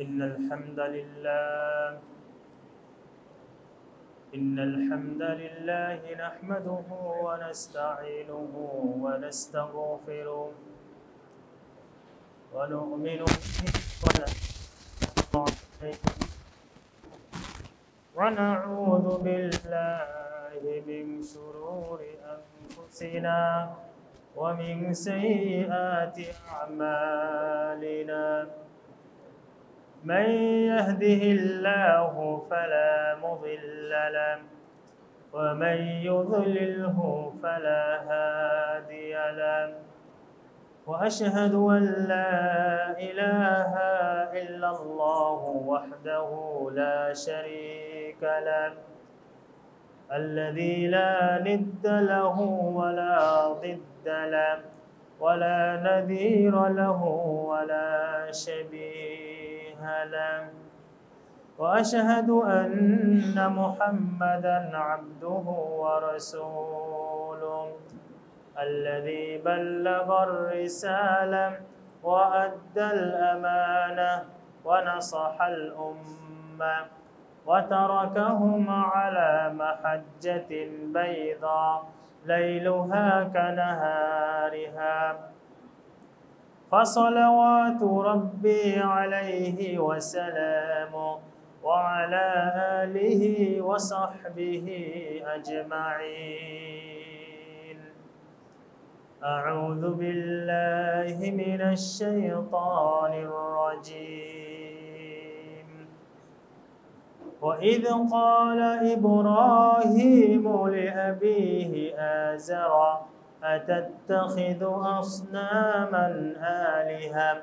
إن الحمد لله نحمده ونستعينه ونستغفره ونؤمن به ونعوذ بالله من شرور أنفسنا ومن سيئات أعمالنا من يهده الله فلا مضل له ومن يضلله فلا هادي له وأشهد أن لا إله إلا الله وحده لا شريك له الذي لا ند له ولا ضد له ولا نذير له ولا شبيه له وأشهد أن محمدًا عبده ورسوله الذي بلغ الرسالة وأدى الأمانة ونصح الأمة وتركهم على محجة بيضاء ليلها كنهارها فصلوات ربي عليه وسلامه وعلى آله وصحبه أجمعين أعوذ بالله من الشيطان الرجيم وإذ قال إبراهيم لأبيه آزر أتتخذ أصناما آلهة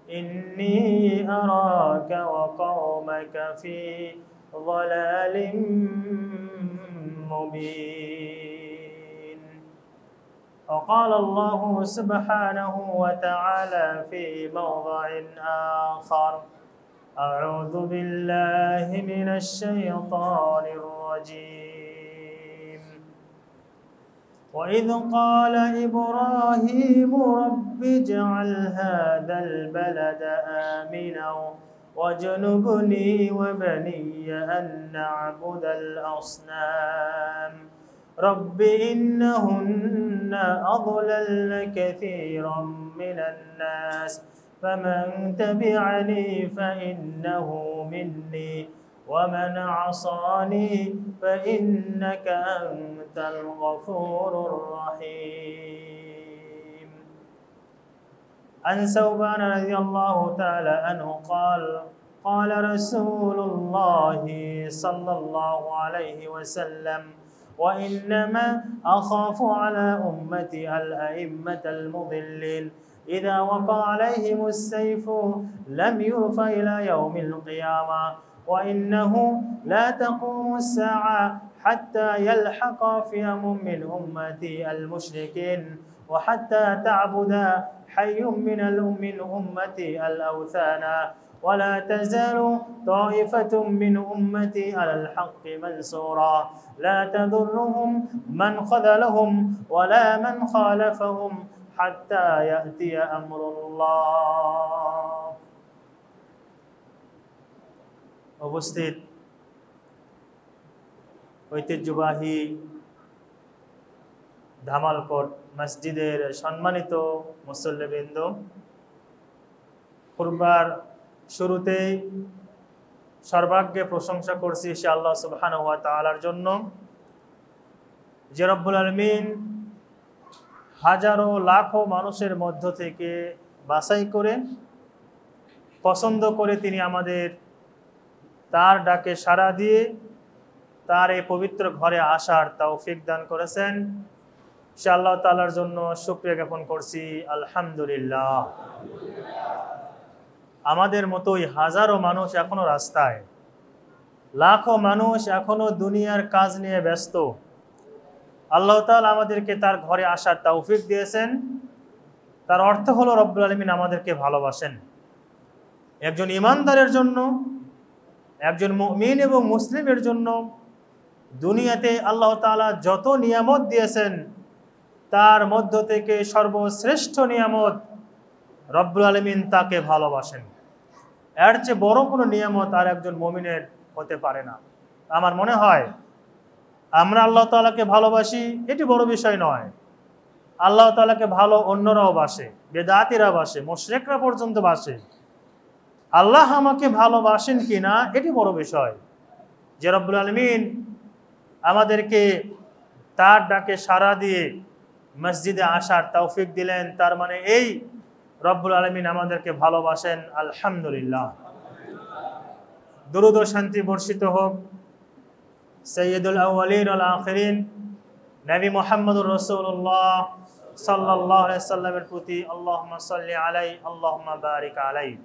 إني أراك وقومك في ضلال مبين وقال الله سبحانه وتعالى في موضع آخر أعوذ بالله من الشيطان الرجيم وإذ قال إبراهيم رب اجعل هذا البلد آمنا واجنبني وبني أن نعبد الأصنام رب إنهن أضللن كثيرا من الناس فمن تبعني فإنه مني ومن عصاني فإنك أنت الغفور الرحيم عن ثوبان رضي الله تعالى عنه قال رسول الله صلى الله عليه وسلم وإنما أخاف على أمتي الأئمة المضلين إذا وقع عليهم السيف لم يرفع إلى يوم القيامة وإنه لا تقوم الساعة حتى يلحق فئام من أمتي المشركين وحتى تعبد حي من أمتي الأوثان ولا تزال طائفة من أمتي على الحق منصورا لا تضرهم من خذلهم ولا من خالفهم حتى يأتي أمر الله উপস্থিত ঐতিহ্যবাহী ধামালকোট মসজিদের সম্মানিত মুসল্লিবৃন্দ কুরবার শুরুতেই সর্বাগ্যে প্রশংসা করছি সে আল্লাহ সুবহানাহু ওয়া তাআলার জন্য যে রব্বুল আলামিন হাজারো লাখো মানুষের মধ্য থেকে বাছাই করে পছন্দ করে তিনি আমাদের তার ডাকে সাড়া দিয়ে তার এই পবিত্র ঘরে আসার তৌফিক দান করেছেন সে আল্লাহ তাআলার জন্য শুকরিয়া জ্ঞাপন করছি আলহামদুলিল্লাহ আমাদের মতোই হাজারো মানুষ এখনো রাস্তায় লাখো মানুষ এখনো দুনিয়ার কাজ নিয়ে ব্যস্ত আল্লাহ তাআলা আমাদেরকে তার ঘরে আসার তৌফিক দিয়েছেন তার অর্থ হলো রব্বুল আলামিন আমাদেরকে ভালোবাসেন একজন ঈমানদারের জন্য একজন মুমিন এবং মুসলিমের জন্য দুনিয়াতে আল্লাহ তাআলা যত নিয়ামত দিয়েছেন তার মধ্য থেকে সর্বশ্রেষ্ঠ নিয়ামত রব্বুল আলামিন তাকে ভালোবাসেন এর চেয়ে বড় কোনো নিয়ামত আর একজন মুমিনের হতে পারে না। আমার মনে হয় আমরা আল্লাহ তাআলাকে ভালোবাসি, এটি বড় বিষয় নয়। আল্লাহ তাআলাকে ভালো অন্যরাও বাসে, বেদাতিরা বাসে, মুশরিকরা পর্যন্ত বাসে। আল্লাহ আমাকে ভালোবাসেন কিনা এটি বড় বিষয়। যে রব্বুল আলামিন আমাদেরকে তার ডাকে সাড়া দিয়ে মসজিদে আসার তৌফিক দিলেন, তার মানে এই রব্বুল আলামিন আমাদেরকে ভালোবাসেন। আলহামদুলিল্লাহ। দরুদ ও শান্তি বর্ষিত হোক সাইয়্যিদুল আউয়ালিন ওয়াল আখিরিন নবী মুহাম্মদুর রাসূলুল্লাহ সাল্লাল্লাহু আলাইহি সাল্লামের প্রতি। আল্লাহুম্মা সাল্লি আলাইহি আল্লাহুম্মা বারিক আলাইহি।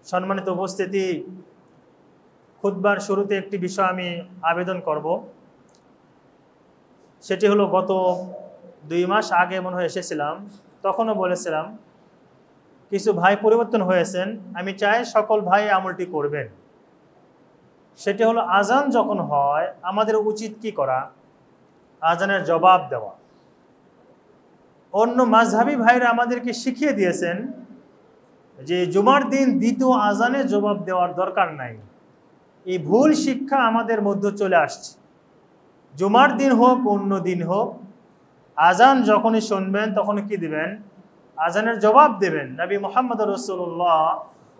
সম্মানিত উপস্থিতি, খুতবার শুরুতে একটি বিষয় আমি আবেদন করব। সেটি হলো, গত 2 মাস আগে মনে হয় এসেছিলাম, তখনও বলেছিলাম কিছু ভাই পরিবর্তন হয়েছেন, আমি চাই সকল ভাই আমলটি করবেন। সেটি হলো, আজান যখন হয় আমাদের উচিত কি করা? আজানের জবাব দেওয়া। অন্য মাযহাবী ভাইরা আমাদেরকে শিখিয়ে দিয়েছেন যে জুমার দিন দ্বিতীয় আজানে জবাব দেওয়ার দরকার নাই। এই ভুল শিক্ষা আমাদের মধ্যে চলে আসছে। জুমার দিন হোক অন্য দিন হোক, আজান যখনই শুনবেন তখনই কি দিবেন? আজানের জবাব দেবেন। নবী মুহাম্মদ রাসূলুল্লাহ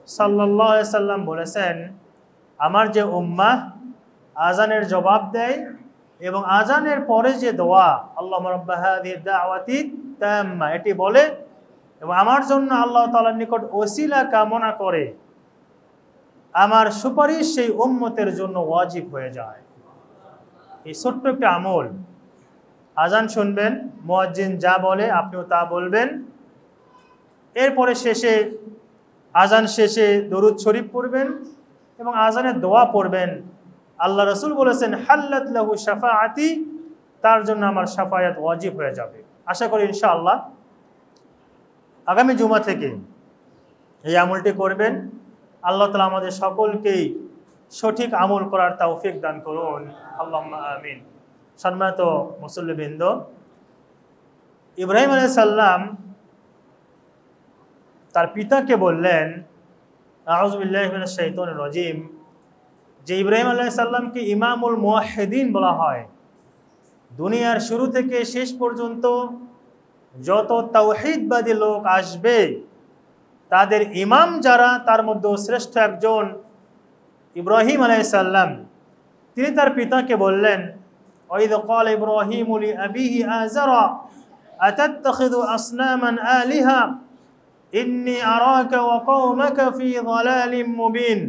সাল্লাল্লাহু আলাইহি সাল্লাম বলেছেন, আমার যে উম্মাহ আজানের জবাব দেয় এবং আজানের পরে যে দোয়া আল্লাহুম্মা রাব্বা হাযিহি দাওয়াতি তাম্মা এটি বলে এবং আমার জন্য আল্লাহ তাআলার নিকট ওসিলা কামনা করে, আমার সুপারিশ সেই উম্মতের জন্য ওয়াজিব হয়ে যায়। এই ছোট্ট একটা আমল। আজান শুনবেন, মুয়াজ্জিন যা বলে আপনিও তা বলবেন। এরপরে শেষে, আজান শেষে দরুদ শরীফ পড়বেন এবং আজানের দোয়া পড়বেন। আল্লাহ রাসূল বলেছেন, হাল্লাত লাহু শাফাআতি, তার জন্য আমার শাফায়াত ওয়াজিব হয়ে যাবে। আশা করি ইনশাআল্লাহ আগামী জুমা থেকে এই আমলটি করবেন। আল্লাহ তাআলা আমাদের সকলকেই সঠিক আমল করার তৌফিক দান করুন, আল্লাহুম্মা আমিন। সম্মানিত মুসল্লিবৃন্দ, ইব্রাহিম আলাইহিস সালাম তার পিতাকে বললেন, আউযু বিল্লাহি মিনাশ শাইতানির রাজীম, যে ইব্রাহিম আলাইহিস সালামকে ইমামুল মুওয়াহ্হিদিন বলা হয়। দুনিয়ার শুরু থেকে শেষ পর্যন্ত যত তাওহীদবাদী লোক আসবে তাদের ইমাম যারা, তার মধ্যে শ্রেষ্ঠ একজন ইব্রাহিম আলাইহিস সালাম। তিনি তার পিতাকে বললেন, ওয়াইদ ক্বাল ইব্রাহিমু লিআবিহি আযারা আতাত্তাখিযু আসনামান আলিহা ইন্নী আরাকা ওয়া কওমাকা ফি যালালিম মুবিন।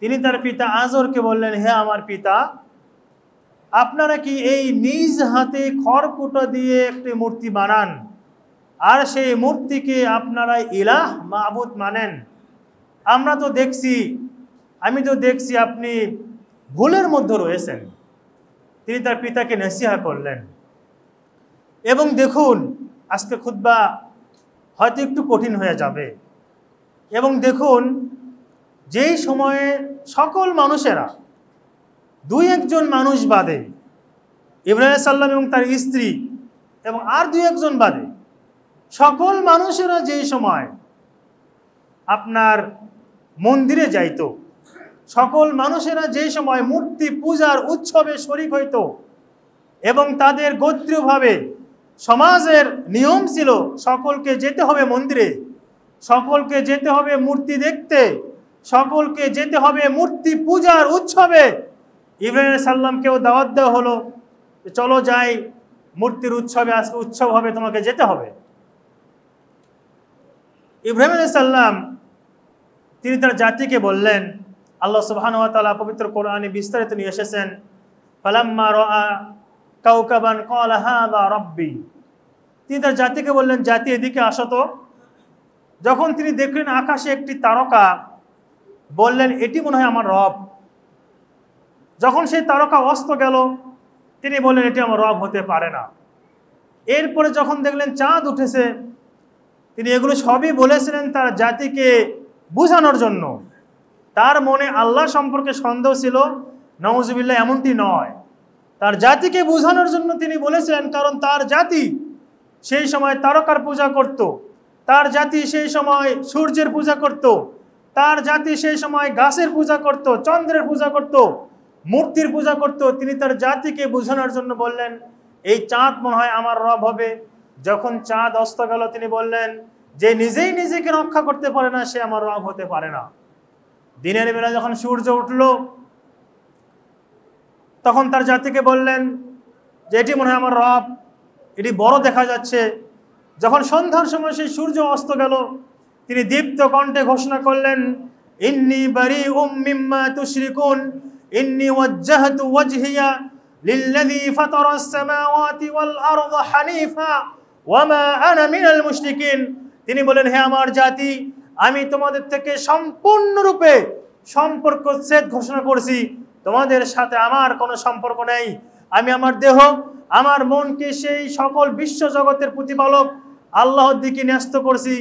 তিনি তার পিতা আজরকে বললেন, হে আমার পিতা, আপনারা কি এই নিজ হাতে খড়কুটো দিয়ে একটি মূর্তি বানান আর সেই মূর্তিকে আপনারা ইলাহ মাবুদ মানেন? আমি তো দেখছি আপনি ভুলের মধ্যে রয়েছেন। তিনি তার পিতাকে নসিহত করলেন। এবং দেখুন, আজকে খুতবা হয়তো একটু কঠিন হয়ে যাবে। এবং দেখুন, যেই সময়ে সকল মানুষেরা, 2-1 মানুষ বাদে, ইব্রাহিম আলাইহিস সালাম এবং তার স্ত্রী এবং আর 2-1 বাদে সকল মানুষেরা যেই সময় আপনার মন্দিরে যাইত, সকল মানুষেরা যেই সময় মূর্তি পূজার উৎসবে শরীক হইত এবং তাদের গোত্রীয়ভাবে সমাজের নিয়ম ছিল সকলকে যেতে হবে মন্দিরে, সকলকে যেতে হবে মূর্তি দেখতে, সকলকে যেতে হবে মূর্তি পূজার উৎসবে। ইব্রাহিম আলাইহিস সালামকেও দাওয়াত দেওয়া হলো, চলো যাই মূর্তির উৎসবে, আজকে উৎসব হবে, তোমাকে যেতে হবে। ইব্রাহিম আলাইহিস সালাম তিনি তার জাতিকে বললেন, আল্লাহ সুবহানাহু ওয়া তাআলা পবিত্র কোরআনে বিস্তারিত নিয়ে এসেছেন, ফালাম্মা রাআ কাওকাবান ক্বালা হাযা রাব্বি। তিনি তার জাতিকে বললেন, জাতি এদিকে আসো তো। যখন তিনি দেখলেন আকাশে একটি তারকা, বললেন, এটি মনে হয় আমার রব। যখন সেই তারকা অস্ত গেল, তিনি বললেন, এটি আমার রব হতে পারে না। এরপরে যখন দেখলেন চাঁদ উঠেছে, তিনি এগুলো সবই বলেছিলেন তার জাতিকে বুঝানোর জন্য। তার মনে আল্লাহ সম্পর্কে সন্দেহ ছিল, নাউজুবিল্লাহ, এমনটি নয়। তার জাতিকে বোঝানোর জন্য তিনি বলেছিলেন, কারণ তার জাতি সেই সময় তারকার পূজা করত, তার জাতি সেই সময় সূর্যের পূজা করত, তার জাতি সেই সময় গাছের পূজা করত, চন্দ্রের পূজা করত, মূর্তির পূজা করত। তিনি তার জাতিকে বোঝানোর জন্য বললেন, এই চাঁদ মনে হয় আমার রব হবে। যখন চাঁদ অস্ত গেল, তিনি বললেন, যে নিজেই নিজেকে রক্ষা করতে পারে না, সে আমার রব হতে পারে না। দিনের বেলা যখন সূর্য উঠল, তখন তার জাতিকে বললেন যে এটি মনে হয় আমার রব, এটি বড় দেখা যাচ্ছে। যখন সন্ধ্যার সময় সেই সূর্য অস্ত গেল, তিনি দীপ্ত কণ্ঠে ঘোষণা করলেন, ইন্নী বারিউম মিম্মা তুশরিকুন ইন্নী ওয়াজ্জাহতু ওয়াজহিয়া লিল্লাযী ফাতারাস সামাওয়াতি ওয়াল আরদা হানিফা ওয়া মা আনা মিনাল মুশরিকিন। তিনি বলেন, হে আমার জাতি, আমি তোমাদের থেকে সম্পূর্ণরূপে সম্পর্কচ্ছেদ ঘোষণা করছি। তোমাদের সাথে আমার কোনো সম্পর্ক নেই। আমি আমার দেহ, আমার মনকে সেই সকল বিশ্ব জগতের প্রতিপালক আল্লাহর দিকে ন্যস্ত করছি,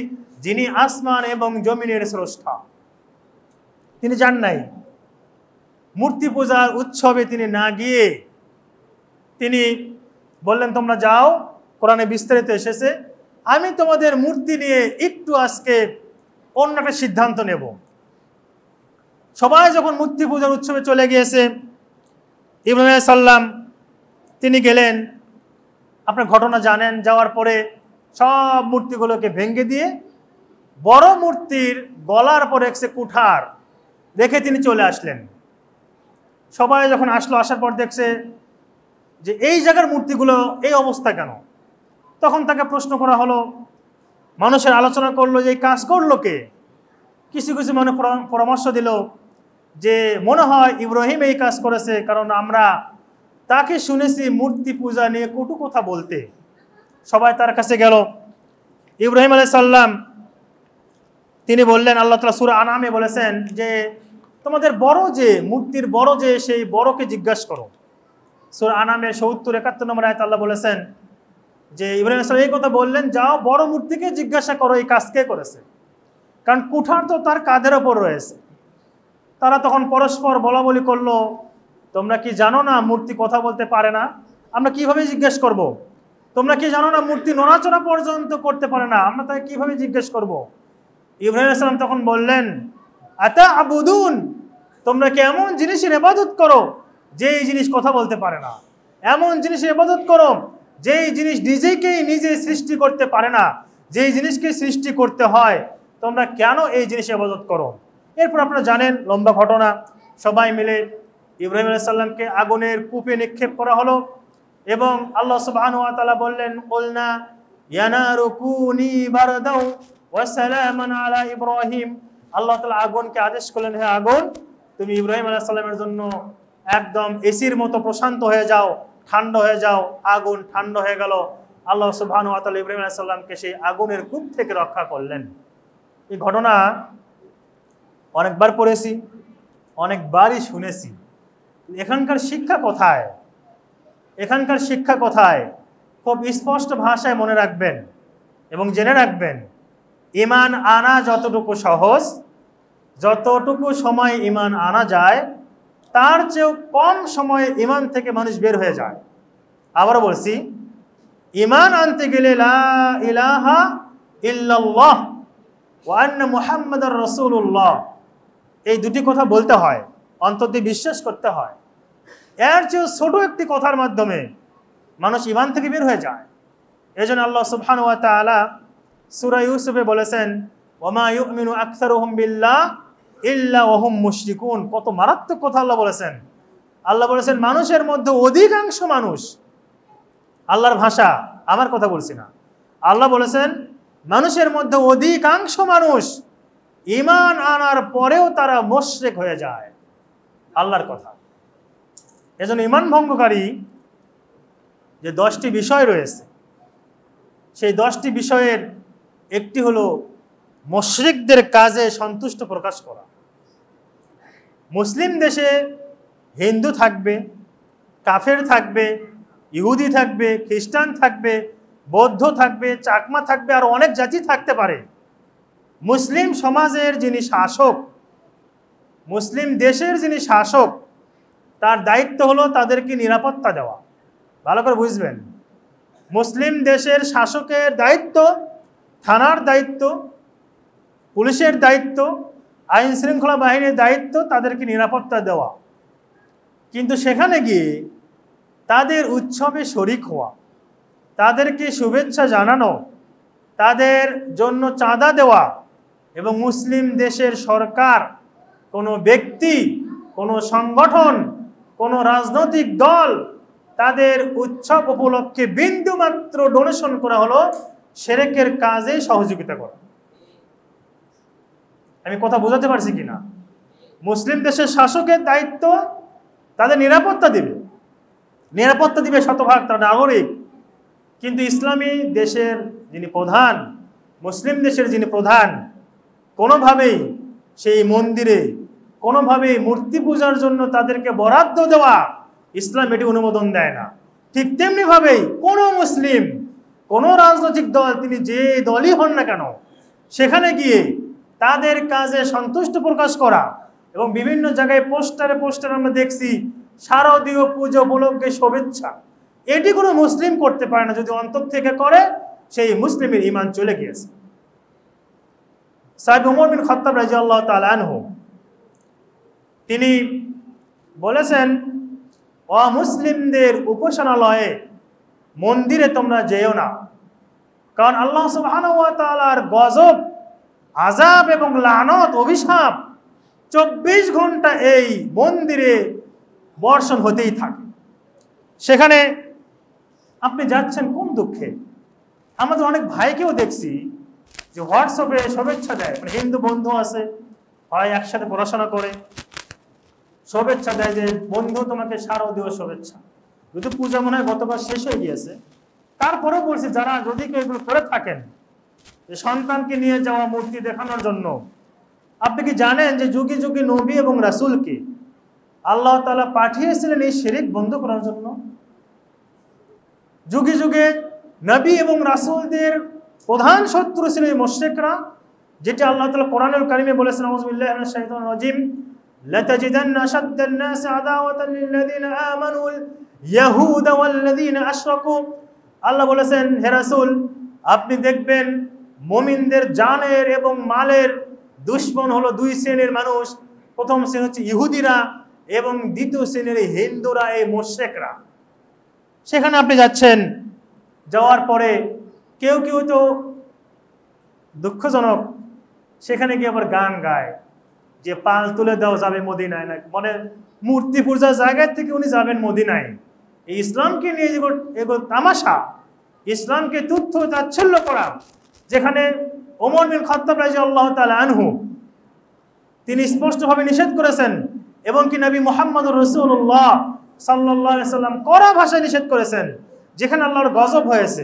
যিনি আসমান এবং জমিনের স্রষ্টা। তিনি যান নাই মূর্তি পূজার উৎসবে, তিনি না গিয়ে তিনি বললেন, তোমরা যাও, কোরআনে বিস্তারিত এসেছে, আমি তোমাদের মূর্তি নিয়ে একটু আজকে অন্য একটা সিদ্ধান্ত নেব। সবাই যখন মূর্তি পূজার উৎসবে চলে গিয়েছে, ইব্রাহিম আলাইহিস সালাম তিনি গেলেন। আপনার ঘটনা জানেন, যাওয়ার পরে সব মূর্তিগুলোকে ভেঙে দিয়ে বড় মূর্তির গলার পরে একসে কুঠার রেখে তিনি চলে আসলেন। সবাই যখন আসলো, আসার পর দেখছে যে এই জায়গার মূর্তিগুলো এই অবস্থা কেন। তখন তাকে প্রশ্ন করা হলো, মানুষের আলোচনা করলো যে এই কাজ করলো কে। কিছু কিছু মনে পরামর্শ দিল যে মনে হয় ইব্রাহিম এই কাজ করেছে, কারণ আমরা তাকে শুনেছি মূর্তি পূজা নিয়ে কটু কথা বলতে। সবাই তার কাছে গেল। ইব্রাহিম আলাইহিস সালাম তিনি বললেন, আল্লাহ তাআলা সূরা আনামে বলেছেন যে তোমাদের বড় যে মূর্তির বড় যে, সেই বড়কে জিজ্ঞাসা করো। সূরা আনামের ৭০-৭১ নম্বর আয়াতে আল্লাহ বলেছেন যে ইব্রাহিম আলাইহিস সালাম এই কথা বললেন, যাও বড় মূর্তিকে জিজ্ঞাসা করো এই কাজ কে করেছে, কারণ কুঠার তো তার কাঁধের ওপর রয়েছে। তারা তখন পরস্পর বলাবলি করলো, তোমরা কি জানো না মূর্তি কথা বলতে পারে না? আমরা কিভাবে জিজ্ঞেস করব? তোমরা কি জানো না মূর্তি নড়াচড়া পর্যন্ত করতে পারে না? আমরা তাকে কিভাবে জিজ্ঞেস করব? ইব্রাহিম আলাইহিস সালাম তখন বললেন, আতা'বুদুন, তোমরা কি এমন জিনিসের ইবাদত করো যেই জিনিস কথা বলতে পারে না? এমন জিনিসের ইবাদত করো যেই জিনিস নিজেকেই নিজে সৃষ্টি করতে পারে না, যেই জিনিসকে সৃষ্টি করতে হয়, তোমরা কেন এই জিনিসের ইবাদত করো? এরপর আপনারা জানেন লম্বা ঘটনা। সবাই মিলে ইব্রাহিম আলাইহিস সালামকে আগুনের কূপে নিক্ষেপ করা হলো এবং আল্লাহ সুবহানাহু ওয়া তাআলা বললেন, কুলনা ইয়া নারু কুনি বারদাও ওয়া সালামান আলা ইব্রাহিম। আল্লাহ তাআলা আগুনকে আদেশ করলেন, হে আগুন, তুমি ইব্রাহিম আলাইহিস সালামের জন্য একদম এসির মতো প্রশান্ত হয়ে যাও, ঠান্ডা হয়ে যাও। আগুন ঠান্ডা হয়ে গেল। আল্লাহ সুবহানাহু ওয়া তাআলা ইব্রাহিম আলাইহিস সালামকে সেই আগুনের কূপ থেকে রক্ষা করলেন। এই ঘটনা অনেকবার পড়েছি, অনেকবারই শুনেছি। এখানকার শিক্ষা কোথায়? এখানকার শিক্ষা কোথায়? খুব স্পষ্ট ভাষায় মনে রাখবেন এবং জেনে রাখবেন, ঈমান আনা যতটুকু সহজ, যতটুকু সময় ঈমান আনা যায়, তার চেয়েও কম সময়ে ঈমান থেকে মানুষ বের হয়ে যায়। আবারও বলছি, ঈমান আনতে গেলে লা ইলাহা ইল্লাল্লাহ ওয়া আন্না মুহাম্মাদার রাসূলুল্লাহ, এই দুটি কথা বলতে হয়, অন্তর দিয়ে বিশ্বাস করতে হয়। এর চেয়ে ছোট একটি কথার মাধ্যমে মানুষ ঈমান থেকে বের হয়ে যায়। এজন্য আল্লাহ সুবহানাহু ওয়া তাআলা সূরা ইউসুফে বলেছেন, ওয়ামা ইউমিনু আকসারুহুম বিল্লাহ ইল্লা ওয়া হুম মুশরিকুন। কত মারাত্মক কথা আল্লাহ বলেছেন। আল্লাহ বলেছেন মানুষের মধ্যে অধিকাংশ মানুষ, আল্লাহর ভাষা, আমার কথা বলছি না, আল্লাহ বলেছেন মানুষের মধ্যে অধিকাংশ মানুষ ঈমান আনার পরেও তারা মুশরিক হয়ে যায়। আল্লাহর কথা। এজন্য ঈমান ভঙ্গকারী যে 10টি বিষয় রয়েছে, সেই 10টি বিষয়ের একটি হলো মুশরিকদের কাজে সন্তুষ্ট প্রকাশ করা। মুসলিম দেশে হিন্দু থাকবে, কাফের থাকবে, ইহুদি থাকবে, খ্রিস্টান থাকবে, বৌদ্ধ থাকবে, চাকমা থাকবে, আর অনেক জাতি থাকতে পারে। মুসলিম সমাজের যিনি শাসক, মুসলিম দেশের যিনি শাসক, তার দায়িত্ব হলো তাদেরকে নিরাপত্তা দেওয়া। ভালো করে বুঝবেন, মুসলিম দেশের শাসকের দায়িত্ব, থানার দায়িত্ব, পুলিশের দায়িত্ব, আইন শৃঙ্খলা বাহিনীর দায়িত্ব তাদেরকে নিরাপত্তা দেওয়া, কিন্তু সেখানে গিয়ে তাদের উৎসবে শরিক হওয়া, তাদেরকে শুভেচ্ছা জানানো, তাদের জন্য চাঁদা দেওয়া এবং মুসলিম দেশের সরকার, কোনো ব্যক্তি, কোনো সংগঠন, কোনো রাজনৈতিক দল তাদের উৎসব উপলক্ষে বিন্দুমাত্র ডোনেশন করা হলো শিরকের কাজে সহযোগিতা করা। আমি কথা বোঝাতে পারছি কিনা? মুসলিম দেশের শাসকের দায়িত্ব তাদের নিরাপত্তা দিবে শতভাগ তার নাগরিক, কিন্তু ইসলামী দেশের যিনি প্রধান, মুসলিম দেশের যিনি প্রধান, কোনোভাবেই সেই মন্দিরে কোনোভাবেই মূর্তি পূজার জন্য তাদেরকে বরাদ্দ দেওয়া ইসলাম এটি অনুমোদন দেয় না। ঠিক তেমনিভাবেই কোনো মুসলিম, কোনো রাজনৈতিক দল, তিনি যে দলই হন না কেন, সেখানে গিয়ে তাদের কাজে সন্তুষ্ট প্রকাশ করা এবং বিভিন্ন জায়গায় পোস্টারে আমরা দেখছি শারদীয় পুজো উপলক্ষে শুভেচ্ছা, এটি কোনো মুসলিম করতে পারে না। যদি অন্তর থেকে করে, সেই মুসলিমের ঈমান চলে গিয়েছে। সাহেব ওমর বিন খাত্তাব রাদিয়াল্লাহু তাআলা আনহু তিনি বলেছেন, অমুসলিমদের উপাসনালয়ে, মন্দিরে তোমরা যেও না, কারণ আল্লাহ সুবহানাহু ওয়া তাআলার গজব, আযাব এবং লানত, অভিশাপ 24 ঘন্টা এই মন্দিরে বর্ষণ হতেই থাকে। সেখানে আপনি যাচ্ছেন কোন দুঃখে? আমাদের অনেক ভাইকেও দেখছি যে হোয়াটসঅ্যাপে শুভেচ্ছা দেয়, মানে হিন্দু বন্ধু আছে, হয় একসাথে পড়াশোনা করে, শুভেচ্ছা দেয় যে বন্ধু তোমাকে শারদীয় শুভেচ্ছা। যদি পূজা মনে হয় গতবার শেষ হয়ে গিয়েছে, তারপরেও বলছি যারা যদি কেউ এগুলো করে থাকেন, যে সন্তানকে নিয়ে যাওয়া মূর্তি দেখানোর জন্য, আপনি কি জানেন যে যুগে যুগে নবী এবং রাসূলকে আল্লাহ তাআলা পাঠিয়েছিলেন এই শিরক বন্ধ করার জন্য? যুগে যুগে নবী এবং রাসূলদের প্রধান শত্রু ছিল এই মুশরিকরা, যেটা আল্লাহ তাআলা কোরআনুল কারীমে বলেছেন, আউযু বিল্লাহি মিনাশ শাইতানির রাজীম, লাতাজিদান্না আশাদ্দান নাসি আদাওয়াতান লিল্লাযীনা আমানুল ইয়াহুদা ওয়াল্লাযীনা আশরাকু। আল্লাহ বলেছেন, হে রাসূল, আপনি দেখবেন মুমিনদের জানের এবং মালের দুশমন হলো দুই শ্রেণীর মানুষ। প্রথম শ্রেণী হচ্ছে ইহুদিরা এবং দ্বিতীয় শ্রেণীর হিন্দুরা, এই মুশরিকরা। সেখানে আপনি যাচ্ছেন, যাওয়ার পরে কেউ কেউ তো দুঃখজনক সেখানে গিয়ে আবার গান গায় যে পাল তুলে দাও যাবে মদিনায়, না মানে মূর্তি পূজার জায়গা থেকে উনি যাবেন মদিনায়। এই ইসলামকে নিয়ে এগুলো তামাশা, ইসলামকে তুচ্ছ তাচ্ছিল্য করা, যেখানে ওমর বিন খাত্তাব রাদিয়াল্লাহু তাআলা আনহু তিনি স্পষ্টভাবে নিষেধ করেছেন, এবং কি নবী মুহাম্মদুর রাসূলুল্লাহ সাল্লাল্লাহু আলাইহি সাল্লাম কড়া ভাষায় নিষেধ করেছেন। যেখানে আল্লাহর গজব হয়েছে,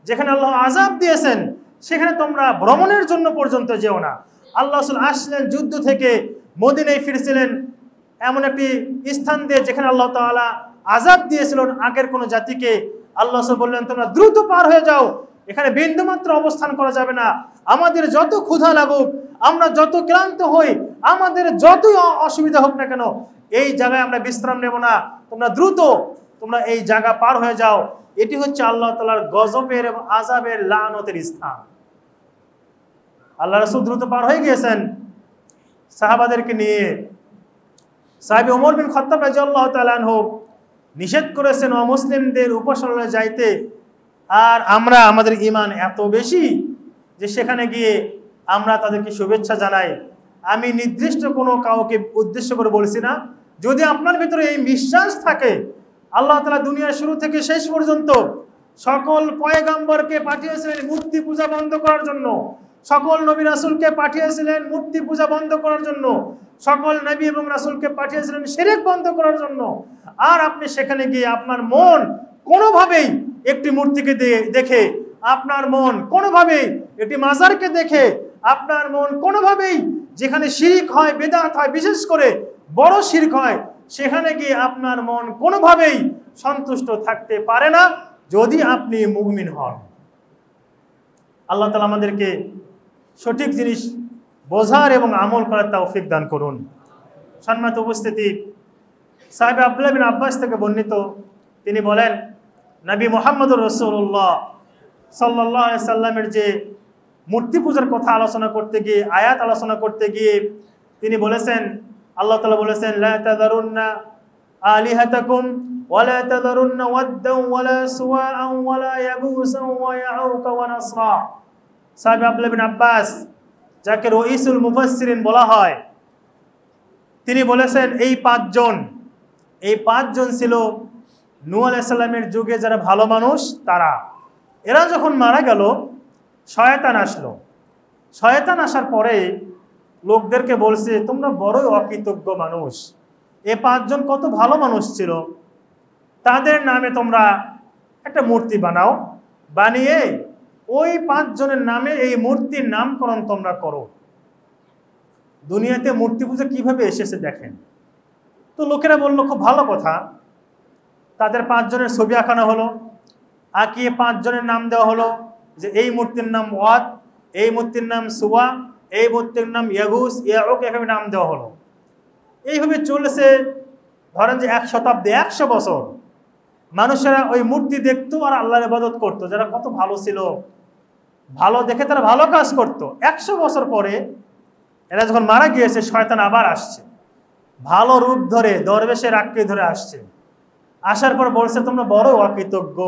যেখানে আল্লাহ আযাব দিয়েছেন, সেখানে তোমরা ভ্রমণের জন্য পর্যন্ত যেও না। আল্লাহ রাসূল আসলেন যুদ্ধ থেকে, মদিনায় ফিরছিলেন, এমন একটি স্থান দিয়ে যেখানে আল্লাহ তাআলা আযাব দিয়েছিলেন আগের কোনো জাতিকে। আল্লাহ রাসূল বললেন, তোমরা দ্রুত পার হয়ে যাও, এখানে বিন্দুমাত্র অবস্থান করা যাবে না। আমাদের যত ক্ষুধা লাগুক, আমরা যত ক্লান্ত হই, আমাদের যতই অসুবিধা হোক না কেন, এই জায়গায় আমরা বিশ্রাম নেব না, তোমরা দ্রুত তোমরা এই জায়গা পার হয়ে যাও। এটি হচ্ছে আল্লাহ তাআলার গজবের এবং আযাবের লানতের স্থান। আল্লাহ রাসূল দ্রুত পার হয়ে গিয়েছেন সাহাবাদেরকে নিয়ে। সাহাবী ওমর বিন খাত্তাব রাদিয়াল্লাহু তাআলা আনহু নিষেধ করেছেন অমুসলিমদের উপাসনালয়ে যাইতে। আর আমরা, আমাদের ঈমান এত বেশি যে সেখানে গিয়ে আমরা তাদেরকে শুভেচ্ছা জানাই। আমি নির্দিষ্ট কোনো কাউকে উদ্দেশ্য করে বলছি না। যদি আপনার ভিতরে এই বিশ্বাস থাকে, আল্লাহ তাআলা দুনিয়ার শুরু থেকে শেষ পর্যন্ত সকল পয়গম্বরকে পাঠিয়েছিলেন মূর্তি পূজা বন্ধ করার জন্য, সকল নবী রাসূলকে পাঠিয়েছিলেন মূর্তি পূজা বন্ধ করার জন্য, সকল নবী এবং রাসূলকে পাঠিয়েছিলেন শিরক বন্ধ করার জন্য, আর আপনি সেখানে গিয়ে আপনার মন কোনোভাবেই একটি মূর্তিকে দেখে, আপনার মন কোনোভাবেই একটি মাজারকে দেখে, আপনার মন কোনোভাবেই যেখানে শিরক হয়, বিদআত হয়, বিশেষ করে বড় শিরক হয়, সেখানে গিয়ে আপনার মন কোনোভাবেই সন্তুষ্ট থাকতে পারে না যদি আপনি মুমিন হন। আল্লাহ তাআলা আমাদেরকে সঠিক জিনিস বোঝার এবং আমল করার তৌফিক দান করুন। সম্মানিত উপস্থিতি, সাহেব আব্দুল্লাহ বিন আব্বাস থেকে বর্ণিত, তিনি বলেন, নবী মুহাম্মদুর রাসূলুল্লাহ সাল্লাল্লাহু আলাইহি সাল্লামের যে মূর্তি পূজার কথা আলোচনা করতে গিয়ে, আয়াত আলোচনা করতে গিয়ে তিনি বলেছেন, আল্লাহ তাআলা বলেছেন, লা তাযারুন্না আলিহাতাকুম ওয়া লা তাযারুন্না ওয়াদ্দান ওয়া লা সুওয়াআন ওয়া লা ইয়াগুসা ওয়া ইয়াউকা ওয়া নাসরা। সাহাবী আব্দুল্লাহ বিন আব্বাস, যাকে রইসুল মুফাসসিরিন বলা হয়, তিনি বলেছেন এই পাঁচজন ছিল নূহ আলাইহিস সালামের যুগে যারা ভালো মানুষ তারা। এরা যখন মারা গেল, শয়তান আসলো। শয়তান আসার পরে লোকদেরকে বলছে, তোমরা বড়ই অকৃতজ্ঞ মানুষ, এ পাঁচজন কত ভালো মানুষ ছিল, তাদের নামে তোমরা একটা মূর্তি বানাও, বানিয়ে ওই পাঁচজনের নামে এই মূর্তির নামকরণ তোমরা করো। দুনিয়াতে মূর্তি পূজা কিভাবে এসেছে দেখেন। তো লোকেরা বললো, খুব ভালো কথা। তাদের পাঁচজনের ছবি আঁকানো হলো, আঁকিয়ে পাঁচজনের নাম দেওয়া হলো, যে এই মূর্তির নাম ওয়াত, এই মূর্তির নাম সুওয়া, এই মূর্তির নাম ইয়াগুস, ইয়াউক, এভাবে নাম দেওয়া হলো। এইভাবে চলেছে ধরেন যে 1 শতাব্দী, 100 বছর মানুষেরা ওই মূর্তি দেখতো আর আল্লাহর ইবাদত করতো। যারা কত ভালো ছিল, ভালো দেখে তারা ভালো কাজ করত। 100 বছর পরে এরা যখন মারা গিয়েছে, শয়তান আবার আসছে, ভালো রূপ ধরে, দরবেশের আকৃতি ধরে আসছে। আসার পর বলছে, তোমরা বড় অকৃতজ্ঞ।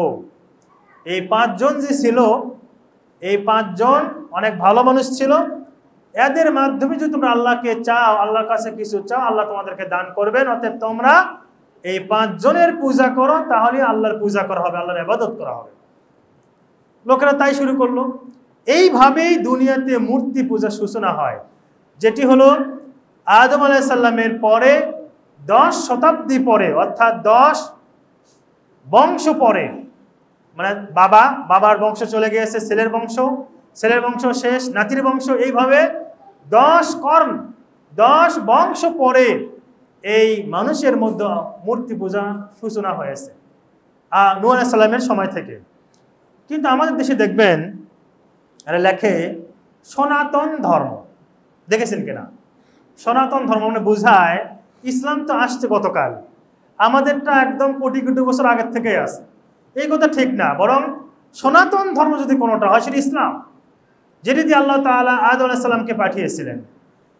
এই পাঁচজন যে ছিল, এই পাঁচজন অনেক ভালো মানুষ ছিল, এদের মাধ্যমে যদি তোমরা আল্লাহকে চাও, আল্লাহর কাছে কিছু চাও, আল্লাহ তোমাদেরকে দান করবেন। অতএব তোমরা এই পাঁচজনের পূজা করো, তাহলে আল্লাহর পূজা করা হবে, আল্লাহর ইবাদত করা হবে। লোকেরা তাই শুরু করলো। এইভাবেই দুনিয়াতে মূর্তি পূজা সূচনা হয়, যেটি হলো আদম আলাইহিস সালামের পরে 10 শতাব্দী পরে, অর্থাৎ 10 বংশ পরে, মানে বাবার বংশ চলে গিয়েছে, ছেলের বংশ শেষ, নাতির বংশ, এইভাবে 10 বংশ পরে এই মানুষের মধ্যে মূর্তি পূজা সূচনা হয়েছে নূহ আলাইহিস সালামের সময় থেকে। কিন্তু আমাদের দেশে দেখবেন এরা লেখে সনাতন ধর্ম। দেখেছেন কিনা? সনাতন ধর্ম মানে বোঝায় ইসলাম তো আসছে গতকাল, আমাদেরটা একদম কোটি কোটি বছর আগের থেকেই আছে। এই কথা ঠিক না, বরং সনাতন ধর্ম যদি কোনোটা হয় সেটা ইসলাম, যেটি দিয়ে আল্লাহ তাআলা আদম আলাইহিস সালামকে পাঠিয়েছিলেন।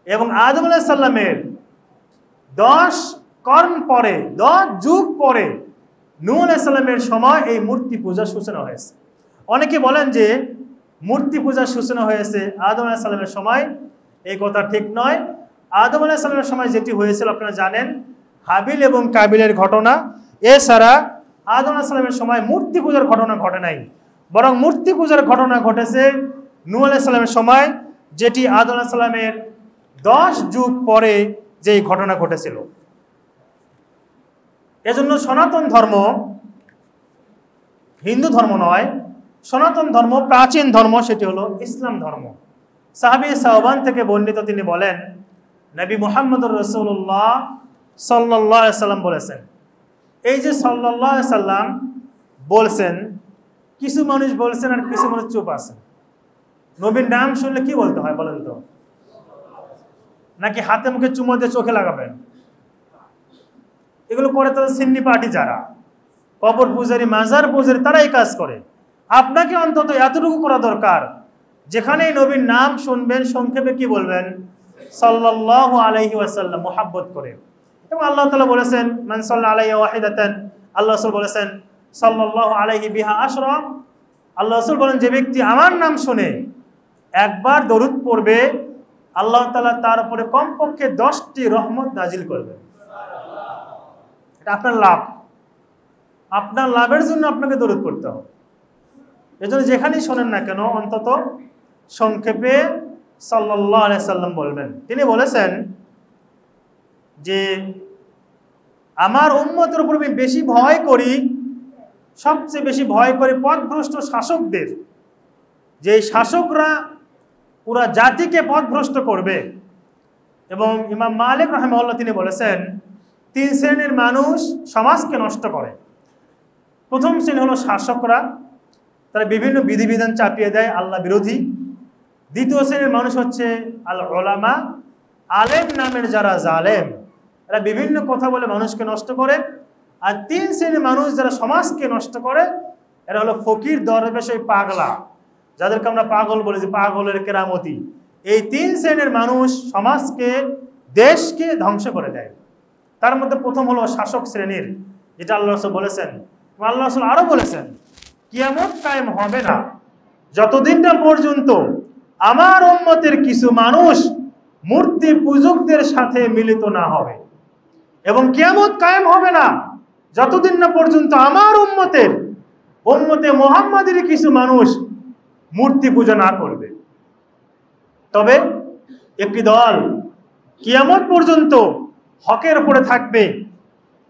এবং আদম আলাইহিস সালামের 10 কর্ণ পরে, 10 যুগ পরে নূহ আলাইহিস সালামের সময় এই মূর্তি পূজার সূচনা হয়েছে। অনেকে বলেন যে মূর্তি পূজার সূচনা হয়েছে আদম আলাইহিস সালামের সময়। এই কথা ঠিক নয়। আদম আলাইহিস সালামের সময় যেটি হয়েছিল আপনারা জানেন, হাবিল এবং কাবিলের ঘটনা। এছাড়া আদম আলাইহিস সালামের সময় মূর্তি পূজার ঘটনা ঘটে নাই, বরং মূর্তি পূজার ঘটনা ঘটেছে নূহ আলাইহিস সালামের সময়, যেটি আদম আলাইহিস সালামের 10 যুগ পরে যেই ঘটনা ঘটেছিল। এজন্য সনাতন ধর্ম হিন্দু ধর্ম নয়, সনাতন ধর্ম প্রাচীন ধর্ম, সেটি হলো ইসলাম ধর্ম। সাহাবী সাওবান থেকে বর্ণিত, তিনি বলেন, নবী মুহাম্মদুর রাসূলুল্লাহ সাল্লাল্লাহু আলাইহি সাল্লাম বলেছেন। এই যে সাল্লাল্লাহু আলাইহি সাল্লাম বলছেন, কিছু মানুষ বলছেন আর কিছু মানুষ চুপ আছেন। নবীর নাম শুনলে কি বলতে হয় বলেন তো? নাকি হাতে মুখে চুমো দিয়ে চোখে লাগাবেন? এগুলো করে তাদের সিন্নি পার্টি, যারা কবর পূজারী, মাজার পূজারী, তারা এই কাজ করে। আপনাকে অন্তত এতটুকু করা দরকার, যেখানেই নবীর নাম শুনবেন সংক্ষেপে কি বলবেন? সাল্লাল্লাহু আলাইহি ওয়াসাল্লাম, মুহাব্বত করে। এবং আল্লাহ তাআলা বলেছেন, মান সাল্লা আলাইহি ওয়াহিদাতান, আল্লাহ রাসূল বলেছেন সাল্লাল্লাহু আলাইহি বিহা আশরা। আল্লাহ রাসূল বলেন, যে ব্যক্তি আমার নাম শুনে একবার দরুদ পড়বে, আল্লাহ তাআলা তার উপরে কমপক্ষে 10টি রহমত নাজিল করবে। এটা আপনার লাভ, আপনার লাভের জন্য আপনাকে দরুদ পড়তে হবে। এজন্য যেখানেই শোনেন না কেন, অন্তত সংক্ষেপে সাল্লাল্লাহু আলাইহি সাল্লাম বলবেন। তিনি বলেছেন যে আমার উম্মতের উপর আমি বেশি ভয় করি, সবচেয়ে বেশি ভয় করি পথভ্রষ্ট শাসকদের, যে শাসকরা পুরা জাতিকে পথভ্রষ্ট করবে। এবং ইমাম মালিক রাহিমাহুল্লাহ তিনি বলেছেন, 3 শ্রেণীর মানুষ সমাজকে নষ্ট করে। প্রথম শ্রেণী হলো শাসকরা, তারা বিভিন্ন বিধিবিধান চাপিয়ে দেয়, আল্লাহ বিরোধী। দ্বিতীয় শ্রেণীর মানুষ হচ্ছে আল উলামা, আলেম নামের যারা জালেম, এরা বিভিন্ন কথা বলে মানুষকে নষ্ট করে। আর 3 শ্রেণীর মানুষ যারা সমাজকে নষ্ট করে, এরা হলো ফকির, দরবেশ, ওই পাগলা, যাদেরকে আমরা পাগল বলি, যে পাগলের কেরামতি। এই 3 শ্রেণীর মানুষ সমাজকে দেশকে ধ্বংস করে দেয়। তার মধ্যে প্রথম হলো শাসক শ্রেণীর, যেটা আল্লাহ রাসূল বলেছেন। আল্লাহ রাসূল আরো বলেছেন, কিয়ামত কায়েম হবে না যতদিন না পর্যন্ত আমার উম্মতের কিছু মানুষ মূর্তি পূজকদের সাথে মিলিত না হবে, এবং কিয়ামত কায়েম হবে না যতদিন না পর্যন্ত আমার উম্মতে মুহাম্মাদের কিছু মানুষ মূর্তি পূজা না করবে। তবে একটি দল কিয়ামত পর্যন্ত হকের উপরে থাকবে,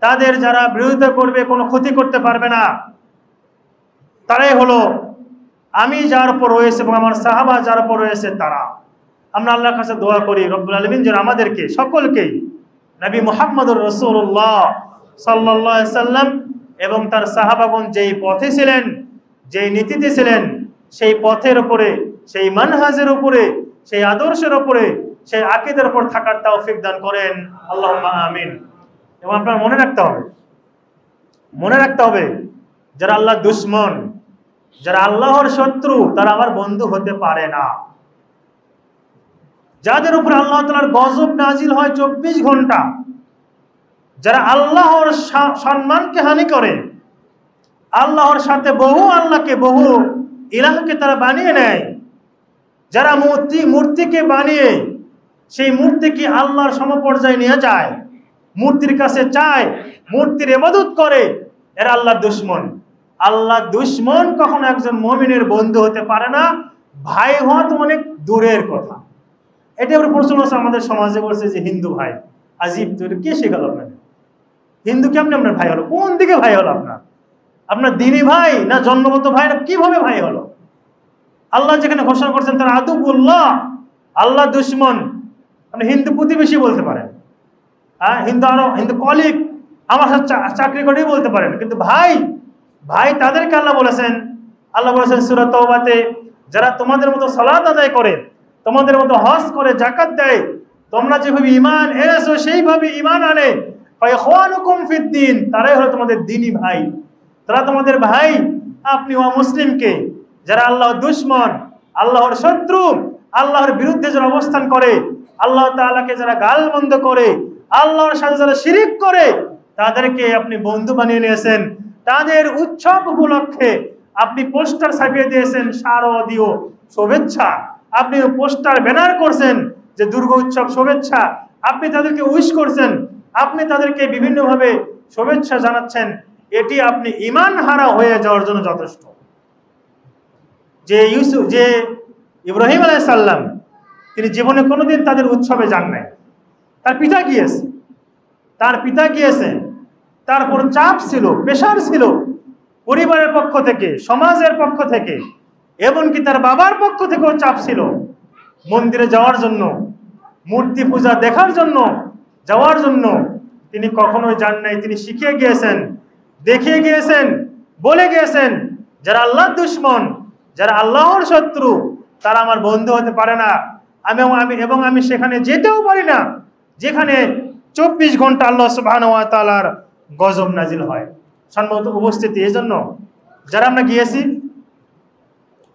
তাদের যারা বিরোধিতা করবে কোনো ক্ষতি করতে পারবে না, তারাই হলো আমি যার উপর রয়েছে এবং আমার সাহাবা যার উপর রয়েছে তারা। আমরা আল্লাহর কাছে দোয়া করি রব্বুল আলামিন যেন আমাদেরকে সকলকেই নবী মুহাম্মদুর রাসূলুল্লাহ সাল্লাল্লাহু আলাইহি সাল্লাম এবং তার সাহাবাগণ যেই পথে ছিলেন, যেই নীতিতে ছিলেন, সেই পথের উপরে, সেই মানহাজের উপরে, সেই আদর্শের উপরে, সেই আকীদার উপর থাকার তৌফিক দান করেন, আল্লাহুম্মা আমিন। এবং আপনার মনে রাখতে হবে যারা আল্লাহর দুশমন, যারা আল্লাহর শত্রু, তারা আমার বন্ধু হতে পারে না। যাদের উপর আল্লাহ তাআলার গজব নাজিল হয় 24 ঘন্টা, যারা আল্লাহর সম্মানকে হানি করে, আল্লাহর সাথে বহু ইলাহকে তারা বানিয়ে নেয়, যারা মূর্তিকে বানিয়ে সেই মূর্তিকে আল্লাহর সমপর্যায়ে নিয়ে যায়, মূর্তির কাছে চায়, মূর্তির ইবাদত করে, এরা আল্লাহর দুশমন। আল্লাহর দুশমন কখনো একজন মুমিনের বন্ধু হতে পারে না। ভাই হওয়া তো অনেক দূরের কথা। এটা আবার প্রশ্ন আছে আমাদের সমাজে, বলছে যে হিন্দু ভাই, আজিব, তো কে শেখালো আপনাকে? হিন্দু কেমন আপনার ভাই হলো? কোন দিকে ভাই হলো আপনার দিনী ভাই না জন্মগত ভাই, না কিভাবে ভাই হলো? আল্লাহ যেখানে ঘোষণা করছেন তারা আদুবুল্লাহ, আল্লাহ দুশমন। আপনি হিন্দু প্রতিবেশী বলতে পারেন, হ্যাঁ, হিন্দু কলিগ, আমার সাথে চাকরি করেই বলতে পারেন, কিন্তু ভাই তাদেরকে আল্লাহ বলেছেন সূরা তাওবাতে, যারা তোমাদের মতো সালাত আদায় করে, তোমাদের মতো হজ করে, যাকাত দেয়, তোমরা যেভাবে ঈমান এনেছো সেইভাবে ঈমান আনে, ফাইখওয়ানুকুম ফিদ্দীন, তারাই হলো তোমাদের দ্বীনি ভাই, তারা তোমাদের ভাই। আপনি অমুসলিমকে, যারা আল্লাহর দুশমন, আল্লাহর শত্রু, আল্লাহর বিরুদ্ধে যারা অবস্থান করে, আল্লাহ তাআলাকে যারা গালমন্দ করে, আল্লাহর সাথে যারা শিরিক করে, তাদেরকে আপনি বন্ধু বানিয়ে নিয়েছেন। তাদের উৎসব উপলক্ষে আপনি পোস্টার ছাপিয়ে দিয়েছেন শারদীয় শুভেচ্ছা, আপনি পোস্টার ব্যানার করছেন যে দুর্গা উৎসব শুভেচ্ছা, আপনি তাদেরকে উইশ করছেন, আপনি তাদেরকে বিভিন্নভাবে শুভেচ্ছা জানাচ্ছেন। এটি আপনি ঈমান হারা হয়ে যাওয়ার জন্য যথেষ্ট। যে ইব্রাহিম আলাইহিস সালাম, তিনি জীবনে কোনোদিন তাদের উৎসবে যান নাই। তার পিতা গিয়েছে, তারপর চাপ ছিল, প্রেশার ছিল পরিবারের পক্ষ থেকে, সমাজের পক্ষ থেকে, এমনকি তার বাবার পক্ষ থেকেও চাপ ছিল মন্দিরে যাওয়ার জন্য, মূর্তি পূজা দেখার জন্য যাওয়ার জন্য। তিনি কখনোই যান নাই। তিনি শিখিয়ে গিয়েছেন, দেখিয়ে গিয়েছেন, বলে গিয়েছেন, যারা আল্লাহর দুশমন, যারা আল্লাহর শত্রু, তারা আমার বন্ধু হতে পারে না। আমি সেখানে যেতেও পারি না যেখানে 24 ঘন্টা আল্লাহ সুবহানাহু ওয়া তাআলার গজব নাজিল হয়। সম্ভবত উপস্থিতি, এই জন্য যারা আমরা গিয়েছি,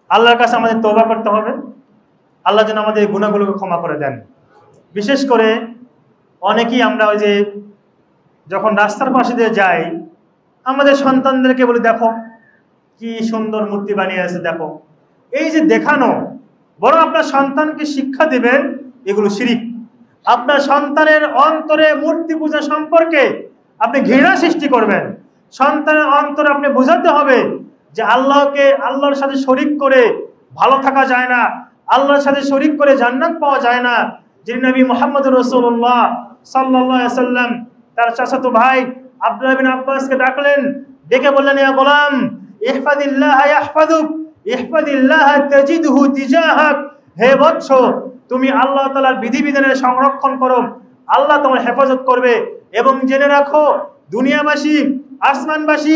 আল্লাহর কাছে আমাদের তওবা করতে হবে। আল্লাহ যেন আমাদের গুনাহগুলোকে ক্ষমা করে দেন। বিশেষ করে অনেকেই আমরা ওই যে যখন রাস্তার পাশে দিয়ে যাই, আমাদের সন্তানদেরকে বলি, দেখো কি সুন্দর মূর্তি বানিয়ে আছে, দেখো। এই যে দেখানো, বরং আপনার সন্তানকে শিক্ষা দিবেন এগুলো শিরিক। আপনার সন্তানের অন্তরে মূর্তি পূজা সম্পর্কে আপনি ঘৃণা সৃষ্টি করবেন। সন্তানের অন্তরে আপনি বোঝাতে হবে যে আল্লাহর সাথে শরীক করে ভালো থাকা যায় না, আল্লাহর সাথে শরীক করে জান্নাত পাওয়া যায় না। যিনি নবী মুহাম্মদুর রাসূলুল্লাহ সাল্লাল্লাহু আলাইহি সাল্লাম তার চাচাতো ভাই আব্দুল্লাহ বিন আব্বাসকে ডাকলেন, ডেকে বললেন, ইয়া গোলাম, ইহফাদিল্লাহ ইয়াহফাদুক, ইহফাদিল্লাহ তাজিদহু তিজাহাক। হে বৎস, তুমি আল্লাহ তাআলার বিধিবিধানের সংরক্ষণ করো, আল্লাহ তোমার হেফাজত করবে। এবং জেনে রাখো, দুনিয়াবাসী, আসমানবাসী,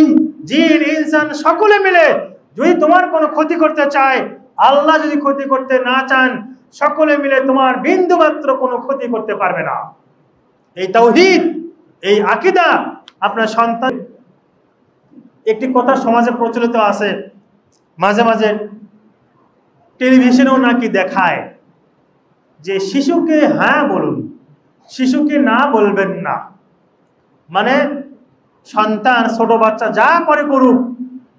জিন, ইনসান সকলে মিলে যদি তোমার কোনো ক্ষতি করতে চায়, আল্লাহ যদি ক্ষতি করতে না চান, সকলে মিলে তোমার বিন্দুমাত্র কোনো ক্ষতি করতে পারবে না। এই তাওহীদ, এই আকীদা আপনার সন্তান। একটি কথা সমাজে প্রচলিত আছে, মাঝে মাঝে টেলিভিশনেও নাকি দেখায় যে শিশুকে হ্যাঁ বলুন, শিশুকে না বলবেন না, মানে সন্তান ছোট বাচ্চা যা করে করুক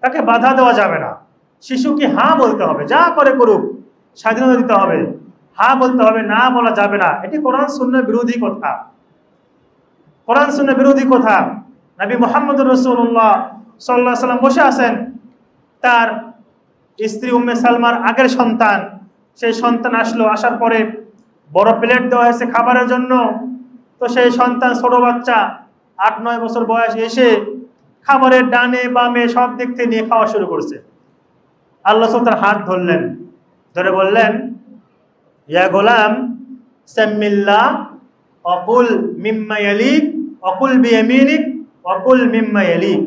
তাকে বাধা দেওয়া যাবে না। শিশুকে হ্যাঁ বলতে হবে, যা করে করুক স্বাধীনতা দিতে হবে, হ্যাঁ বলতে হবে, না বলা যাবে না। এটি কোরআন সুন্নাহ বিরোধী কথা, কোরআন সুন্নাহ বিরোধী কথা। নবী মুহাম্মদুর রাসূলুল্লাহ সাল্লাল্লাহু আলাইহি সাল্লাম বসে আছেন, তার স্ত্রী উম্মে সালমার আগের সন্তান, সেই সন্তান আসলো, আসার পরে বড় প্লেট দেওয়া হয়েছে খাবারের জন্য। তো সেই সন্তান ছোট বাচ্চা 8-9 বছর বয়স এসে খাবারের ডানে বামে সব দিক থেকে নিয়ে খাওয়া শুরু করছে। আল্লাহ তার হাত ধরলেন, ধরে বললেন, ইয়া গোলাম সাম্মিল্লাহ অকুল মিম্মা ইয়ালিক অকুল বিয়ামিনিক অকুল মিম্মা ইয়ালিক।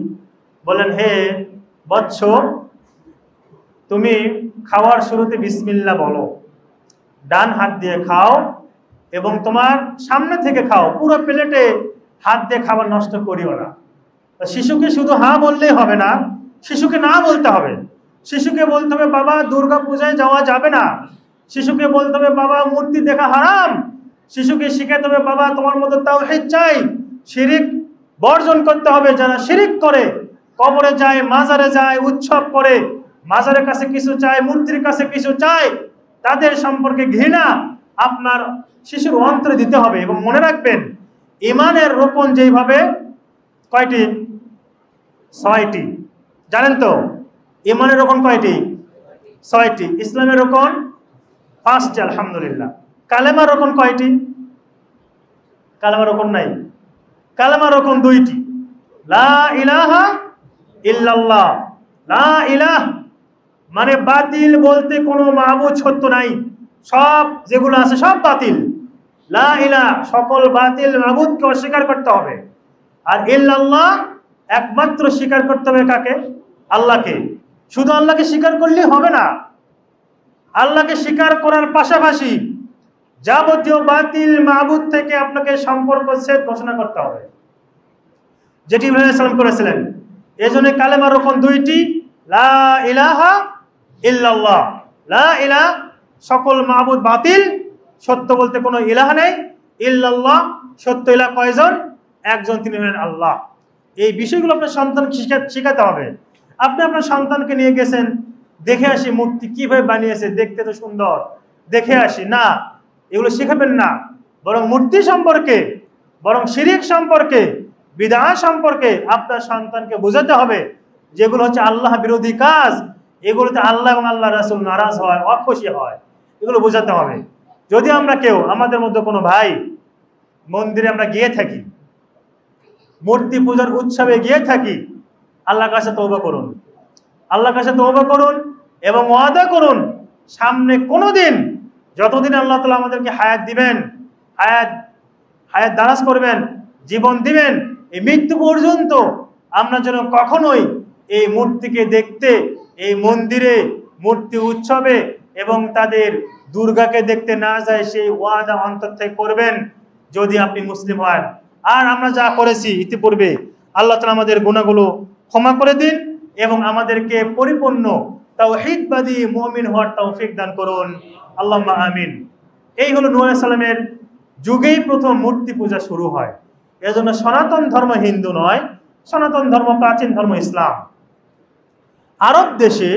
বলেন, হে বৎস, তুমি খাওয়ার শুরুতে বিসমিল্লাহ বলো, ডান হাত দিয়ে খাও এবং তোমার সামনে থেকে খাও, পুরো প্লেটে হাত দিয়ে খাবার নষ্ট করিও না। শিশুকে শুধু হ্যাঁ বললেই হবে না, শিশুকে না বলতে হবে। শিশুকে বলতে হবে, বাবা দুর্গা পূজায় যাওয়া যাবে না। শিশুকে বলতে হবে, বাবা মূর্তি দেখা হারাম। শিশুকে শিখাতে হবে, বাবা তোমার মধ্যে তাওহীদ চাই, শিরিক বর্জন করতে হবে। যারা শিরিক করে, কবরে যায়, মাজারে যায়, উৎসব করে, মাজারের কাছে কিছু চায়, মূর্তির কাছে কিছু চায়, তাদের সম্পর্কে ঘৃণা আপনার শিশুর অন্তরে দিতে হবে। এবং মনে রাখবেন, ঈমানের রোকন যেইভাবে কয়টি? 6টি। জানেন তো ঈমানের রোকন কয়টি? 6টি। ইসলামের রোকন 5টি, আলহামদুলিল্লাহ। কালেমার রোকন কয়টি? কালেমার রোকন নাই, কালেমার রোকন 2টি। লা ইলাহা ইল্লাল্লাহ, লা ইলাহ মানে বাতিল বলতে কোনো মাবুদ সত্য নাই, সব যেগুলো আছে সব বাতিল। লা ইলাহ সকল বাতিল মাবুদকে অস্বীকার করতে হবে। আর ইল্লাল্লাহ একমাত্র স্বীকার করতে হবে কাকে? আল্লাহকে। শুধু আল্লাহকে স্বীকার করলেই হবে না, আল্লাহকে স্বীকার করার পাশাপাশি যাবতীয় বাতিল মাবুদ থেকে আপনাকে সম্পর্ক ছেদ ঘোষণা করতে হবে, যেটি ইব্রাহিম আলাইহিস সালাম করেছিলেন। এজন্য কালেমার রোকন 2টি, লা ইলাহা ইল্লাল্লাহ, লা ইলাহ সকল মাবুদ বাতিল, সত্য বলতে কোনো ইলাহ নেই, ইল্লাল্লাহ সত্য ইলাহ কয়জন? একজন, তিনি হলেন আল্লাহ। এই বিষয়গুলো আপনার সন্তানকে শেখাতে হবে। আপনি আপনার সন্তানকে নিয়ে গেছেন, দেখে আসি মূর্তি কিভাবে বানিয়েছে, দেখতে তো সুন্দর, দেখে আসি, না, এগুলো শেখাবেন না। বরং মূর্তি সম্পর্কে, বরং শিরিক সম্পর্কে, বিদআত সম্পর্কে আপনার সন্তানকে বোঝাতে হবে, যেগুলো হচ্ছে আল্লাহ বিরোধী কাজ, এগুলোতে আল্লাহ এবং আল্লাহ রাসূল নারাজ হয়, অখুশি হয়, এগুলো বোঝাতে হবে। যদি আমরা কেউ, আমাদের মধ্যে কোনো ভাই মন্দিরে আমরা গিয়ে থাকি, মূর্তি পূজার উৎসবে গিয়ে থাকি, আল্লাহর কাছে তওবা করুন, আল্লাহর কাছে তওবা করুন এবং ওয়াদা করুন, সামনে কোনোদিন, যতদিন আল্লাহ তাআলা আমাদেরকে হায়াত দিবেন, হায়াত দারাজ করবেন, জীবন দিবেন, এই মৃত্যু পর্যন্ত আমরা যেন কখনোই এই মূর্তিকে দেখতে, এই মন্দিরে মূর্তি উৎসবে এবং তাদের দুর্গাকে দেখতে না যায়, সেই ওয়াদা অন্তর থেকে করবেন যদি আপনি মুসলিম হন। আর আমরা যা করেছি ইতিপূর্বে, আল্লাহ তাআলা আমাদের গুনাহগুলো ক্ষমা করে দিন এবং আমাদেরকে পরিপূর্ণ তাওহীদবাদী মুমিন হওয়ার তৌফিক দান করুন, আল্লাহুম্মা আমিন। এই হলো নূহ আলাইহিস সালামের যুগেই প্রথম মূর্তি পূজা শুরু হয়। এজন্য সনাতন ধর্ম হিন্দু নয়, সনাতন ধর্ম প্রাচীন ধর্ম ইসলাম। আরব দেশে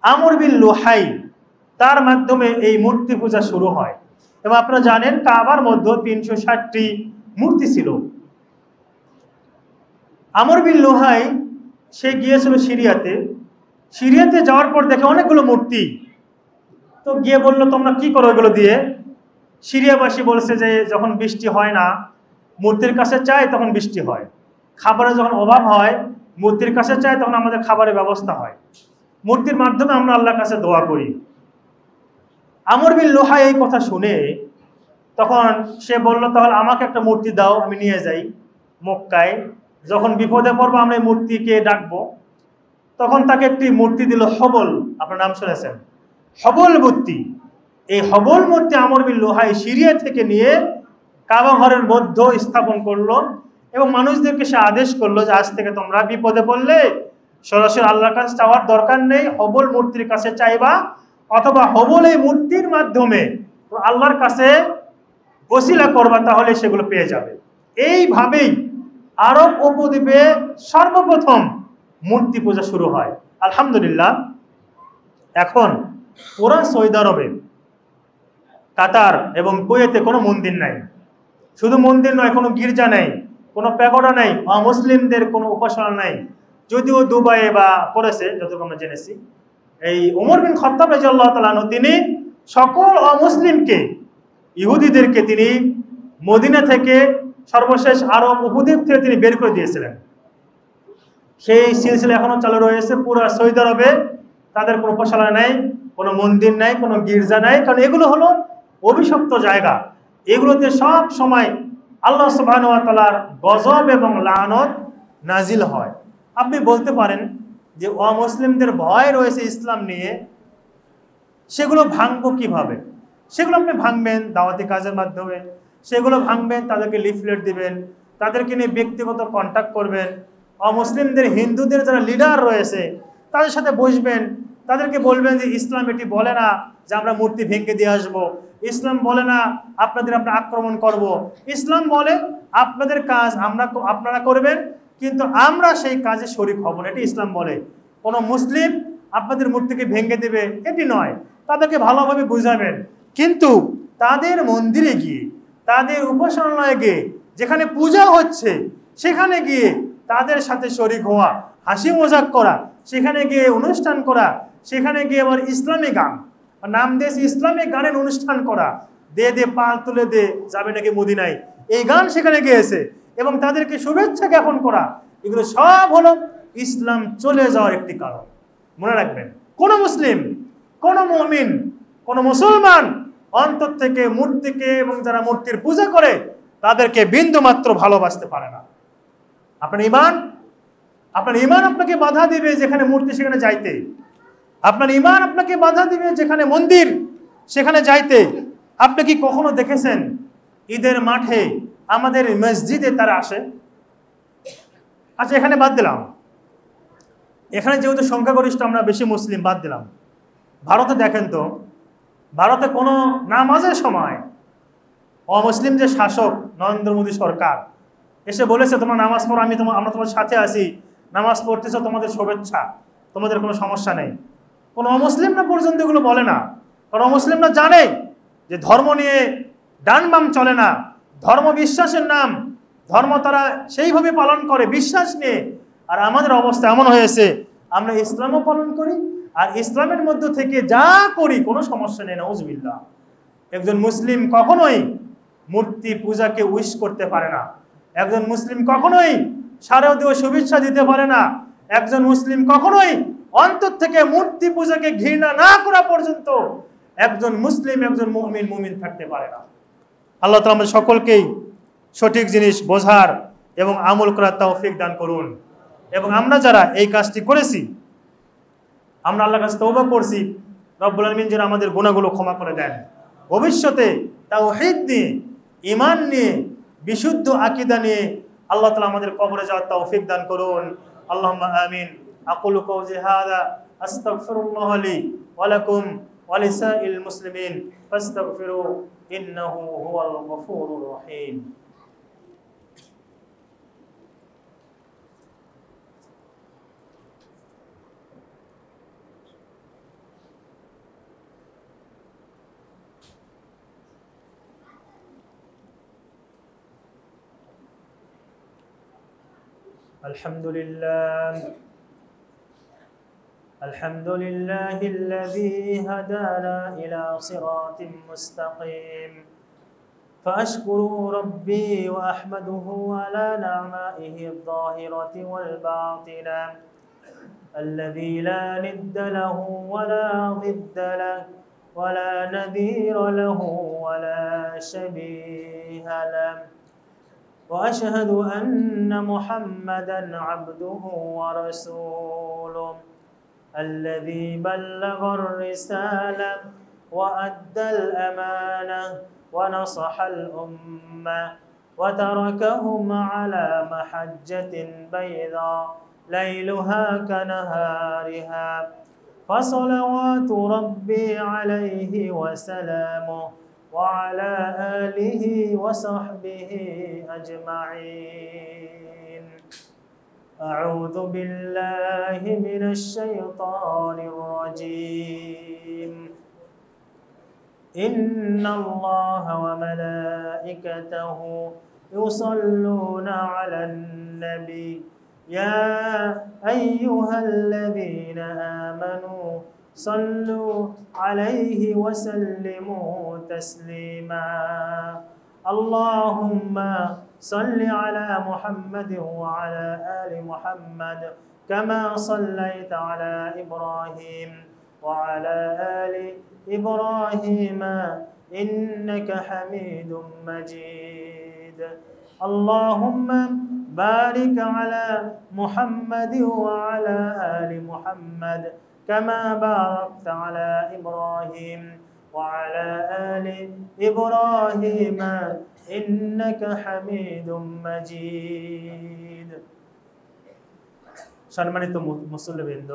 আমর বিন লুহাই, তার মাধ্যমে এই মূর্তি পূজা শুরু হয়। এবং আপনারা জানেন, কাবার মধ্যে 360টি মূর্তি ছিল। আমর বিন লুহাই সে গিয়েছিল সিরিয়াতে, সিরিয়াতে যাওয়ার পর দেখে অনেকগুলো মূর্তি, তো গিয়ে বলল, তোমরা কি করো এগুলো দিয়ে? সিরিয়াবাসী বলছে যে যখন বৃষ্টি হয় না, মূর্তির কাছে চাই, তখন বৃষ্টি হয়। খাবারের যখন অভাব হয়, মূর্তির কাছে চাই, তখন আমাদের খাবারের ব্যবস্থা হয়। মূর্তির মাধ্যমে আমরা আল্লাহর কাছে দোয়া করি। আমর বিন লুহাই এই কথা শুনে তখন সে বলল, তাহলে আমাকে একটা মূর্তি দাও, আমি নিয়ে যাই মক্কায়, যখন বিপদে পড়বো আমরা এই মূর্তিকে ডাকবো। তখন তাকে একটি মূর্তি দিল, হবল। আপনার নাম শুনেছেন, হবল মূর্তি। এই হবল মূর্তি আমর বিন লুহাই সিরিয়া থেকে নিয়ে কাবা ঘরের মধ্যে স্থাপন করলো এবং মানুষদেরকে সে আদেশ করলো যে আজ থেকে তোমরা বিপদে পড়লে সরাসরি আল্লাহর কাছে চাওয়ার দরকার নেই, হবল মূর্তির কাছে চাইবা, অথবা হবল এই মূর্তির মাধ্যমে আল্লাহর কাছে ওসিলা করবা, তাহলে সেগুলো পেয়ে যাবে। এইভাবেই আরব উপদ্বীপে সর্বপ্রথম মূর্তি পূজা শুরু হয়। আলহামদুলিল্লাহ, এখন পুরা সৌদি আরবে, কাতার এবং কুয়েতে কোনো মন্দির নাই। শুধু মন্দির নয়, কোনো গির্জা নেই, কোনো প্যাগোডা নেই, অমুসলিমদের কোনো উপাসনা নাই। যদিও দুবাইয়ে বা করেছে, যতটুকু আমরা জেনেছি, এই ওমর বিন খাত্তাব রাদিয়াল্লাহু তাআলা আনহু তিনি সকল অমুসলিমকে, ইহুদিদেরকে তিনি মদিনা থেকে, সর্বশেষ আরব উপদ্বীপ থেকে তিনি বের করে দিয়েছিলেন। সেই সিলসিলা এখনো চালু রয়েছে। পুরো সৌদি আরবে তাদের কোনো উপাসনা নাই, কোনো মন্দির নাই, কোনো গির্জা নাই, কারণ এগুলো হলো অভিশপ্ত জায়গা। এগুলোতে সব সময় আল্লাহ সুবহানাহু ওয়া তাআলার গজব এবং লানত নাজিল হয়। আপনি বলতে পারেন যে অমুসলিমদের ভয় রয়েছে ইসলাম নিয়ে, সেগুলো ভাঙবো কিভাবে? সেগুলো আপনি ভাঙবেন দাওয়াতি কাজের মাধ্যমে, সেগুলো ভাঙবেন, তাদেরকে লিফলেট দিবেন, তাদেরকে নিয়ে ব্যক্তিগত কন্ট্যাক্ট করবেন। অমুসলিমদের, হিন্দুদের যারা লিডার রয়েছে তাদের সাথে বসবেন, তাদেরকে বলবেন যে ইসলাম এটি বলে না যে আমরা মূর্তি ভেঙে দিয়ে আসবো, ইসলাম বলে না আপনাদের আমরা আক্রমণ করব, ইসলাম বলে আপনাদের কাজ আপনারা করবেন, কিন্তু আমরা সেই কাজে শরীক হব না, এটি ইসলাম বলে। কোনো মুসলিম আপনাদের মূর্তিকে ভেঙে দেবে এটি নয়। তাদেরকে ভালোভাবে বুঝাবেন, কিন্তু তাদের মন্দিরে গিয়ে, তাদের উপাসনালয়ে গিয়ে, যেখানে পূজা হচ্ছে সেখানে গিয়ে তাদের সাথে শরীক হওয়া, হাসি মজাক করা, সেখানে গিয়ে অনুষ্ঠান করা, সেখানে গিয়ে আবার ইসলামী গান, নাম দিয়েছে ইসলামিক গানের অনুষ্ঠান করা, দে দে পাল তুলে দে যাবে নাকি মদিনায়, এই গান সেখানে গিয়েছে, এবং তাদেরকে শুভেচ্ছা জ্ঞাপন করা, এগুলো সব হলো ইসলাম চলে যাওয়ার একটি কারণ। মনে রাখবেন, কোন মুসলিম, কোন মুমিন, কোন মুসলমান অন্তর থেকে মূর্তিকে এবং যারা মূর্তির পূজা করে তাদেরকে বিন্দু মাত্র ভালোবাসতে পারে না। আপনার ইমান আপনাকে বাধা দিবে যেখানে মূর্তি সেখানে যাইতে। আপনার ইমান আপনাকে বাধা দিবে যেখানে মন্দির সেখানে যাইতে। আপনি কি কখনো দেখেছেন ঈদের মাঠে আমাদের মসজিদে তারা আসে? আচ্ছা, এখানে বাদ দিলাম, এখানে যেহেতু সংখ্যাগরিষ্ঠ আমরা বেশি মুসলিম, বাদ দিলাম। ভারতে দেখেন তো, ভারতে কোনো নামাজের সময় অমুসলিম যে শাসক নরেন্দ্র মোদী সরকার এসে বলেছে তোমরা নামাজ পড়ো, আমরা তোমার সাথে আছি, নামাজ পড়তেছ, তোমাদের শুভেচ্ছা, তোমাদের কোনো সমস্যা নেই। কোনো অমুসলিমরা পর্যন্ত এগুলো বলে না, কারণ অমুসলিমরা জানে যে ধর্ম নিয়ে ডান বাম চলে না, ধর্ম বিশ্বাসের নাম, ধর্ম তারা সেইভাবে পালন করে বিশ্বাস নিয়ে। আর আমাদের অবস্থা এমন হয়েছে, আমরা ইসলামও পালন করি আর ইসলামের মধ্য থেকে যা করি কোনো সমস্যা নেই, নাউজুবিল্লাহ। একজন মুসলিম কখনোই মূর্তি পূজাকে উইশ করতে পারে না, একজন মুসলিম কখনোই শারদীয় শুভেচ্ছা দিতে পারে না, একজন মুসলিম কখনোই অন্তর থেকে মূর্তি পূজাকে ঘৃণা না করা পর্যন্ত একজন মুসলিম, একজন মুমিন থাকতে পারে না। আল্লাহ তাআলা আমাদের সকলকেই সঠিক জিনিস বোঝার এবং আমল করার তৌফিক দান করুন। এবং আমরা যারা এই কাজটি করেছি, আমরা আল্লাহর কাছে তওবা করছি, রব্বুল আলামিন যেন আমাদের গুনাহগুলো ক্ষমা করে দেন। ভবিষ্যতে তাওহীদ নিয়ে, ঈমান নিয়ে, বিশুদ্ধ আকীদা নিয়ে আল্লাহ তাআলা আমাদের কবরে যাওয়ার তৌফিক দান করুন। আল্লাহুম্মা আমিন। আকুলু কওলি হাযা আস্তাগফিরুল্লাহ লি ওয়া লাকুম ওয়া লিসাইল মুসলিমিন ফাস্তাগফিরু ইন্নাহু হুয়াল গফুরুর রহিম। الحمد لله الذي هدانا إلى صراط مستقيم فأشكر ربي وأحمده على نعمائه الظاهرة والباطنة الذي لا ند له ولا ضد له ولا نذير له ولا شبيه له وأشهد أن محمدًا عبده ورسوله الذي بلغ الرسالة وأدى الأمانة ونصح الأمة وتركهم على محجة بيضاء ليلها كنهارها فصلوات ربي عليه وسلامه وعلى آله وصحبه أجمعين. أعوذ بالله من الشيطان الرجيم. إن الله وملائكته يصلون على النبي يا أيها الذين آمنوا صلوا عليه وسلموا تسليما. اللهم صل على محمد وعلى آل محمد كما صليت على إبراهيم وعلى آل إبراهيم إنك حميد مجيد. اللهم بارك على محمد وعلى آل محمد كما باركت على إبراهيم وعلى آل إبراهيم إنك حميد مجيد. সম্মানিত মুসল্লিবৃন্দ,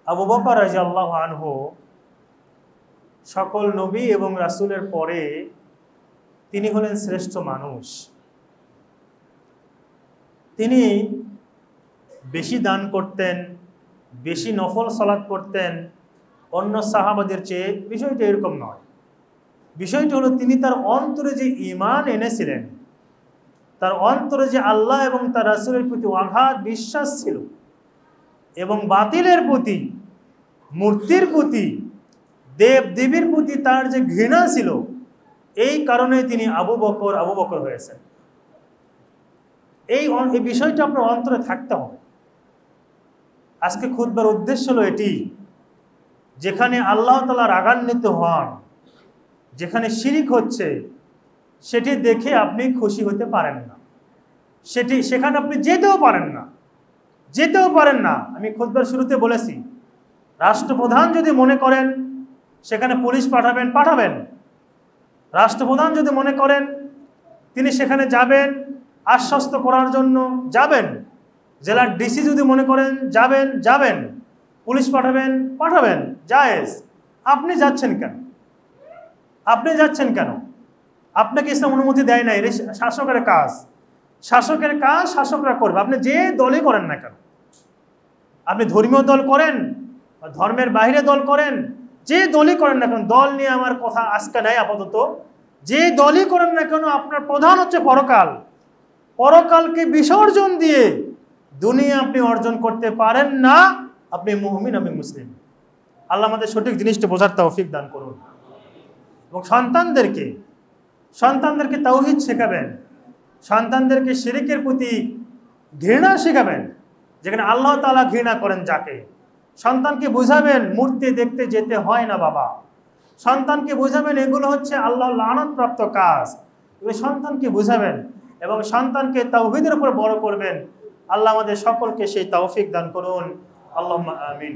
আবু বকর রাদিয়াল্লাহু আনহু সকল নবী এবং রাসূলের পরে তিনি হলেন শ্রেষ্ঠ মানুষ। তিনি বেশি দান করতেন, বেশি নফল সালাত করতেন অন্য সাহাবাদের চেয়ে। বিষয়টা এরকম নয়। বিষয়টা হলো তিনি তার অন্তরে যে ঈমান এনেছিলেন, তার অন্তরে যে আল্লাহ এবং তার রাসূলের প্রতি অগাধ বিশ্বাস ছিল এবং বাতিলের প্রতি, মূর্তির প্রতি, দেব দেবীর প্রতি তার যে ঘৃণা ছিল, এই কারণে তিনি আবু বকর হয়েছেন। এই বিষয়টা আপনার অন্তরে থাকতে হবে। আজকে খুতবার উদ্দেশ্য হলো এটি, যেখানে আল্লাহ তাআলা রাগান্বিত হন, যেখানে শিরিক হচ্ছে, সেটি দেখে আপনি খুশি হতে পারেন না, সেখানে আপনি যেতেও পারেন না। আমি খুতবার শুরুতে বলেছি, রাষ্ট্রপ্রধান যদি মনে করেন সেখানে পুলিশ পাঠাবেন। রাষ্ট্রপ্রধান যদি মনে করেন তিনি সেখানে যাবেন আশ্বস্ত করার জন্য, যাবেন। জেলার ডিসি যদি মনে করেন যাবেন। পুলিশ পাঠাবেন, জায়েজ। আপনি যাচ্ছেন কেন? আপনাকে ইসলাম অনুমতি দেয় না। এটা শাসকের কাজ শাসকরা করবে। আপনি যে দলই করেন না কেন, আপনি ধর্মীয় দল করেন, ধর্মের বাইরে দল করেন, যে দলই করেন না কেন, দল নিয়ে আমার কথা আজকে নাই আপাতত, যে দলই করেন না কেন, আপনার প্রধান হচ্ছে পরকালকে বিসর্জন দিয়ে দুনিয়া আপনি অর্জন করতে পারেন না। আপনি মুমিন, আমি মুসলিম। আল্লাহ আমাদের সঠিক জিনিসটা বোঝার তৌফিক দান করুন। এবং সন্তানদেরকে তাওহীদ শেখাবেন, সন্তানদেরকে শিরকের প্রতি ঘৃণা শেখাবেন, যেখানে আল্লাহ তাআলা ঘৃণা করেন যাকে। সন্তানকে বুঝাবেন মূর্তি দেখতে যেতে হয় না বাবা। সন্তানকে বুঝাবেন এগুলো হচ্ছে আল্লাহর লানত-প্রাপ্ত কাজ। এগুলো সন্তানকে বুঝাবেন এবং সন্তানকে তাওহীদের উপর বড় করবেন। আল্লাহ আমাদের সকলকে সেই তৌফিক দান করুন। আল্লাহুম্মা আমিন।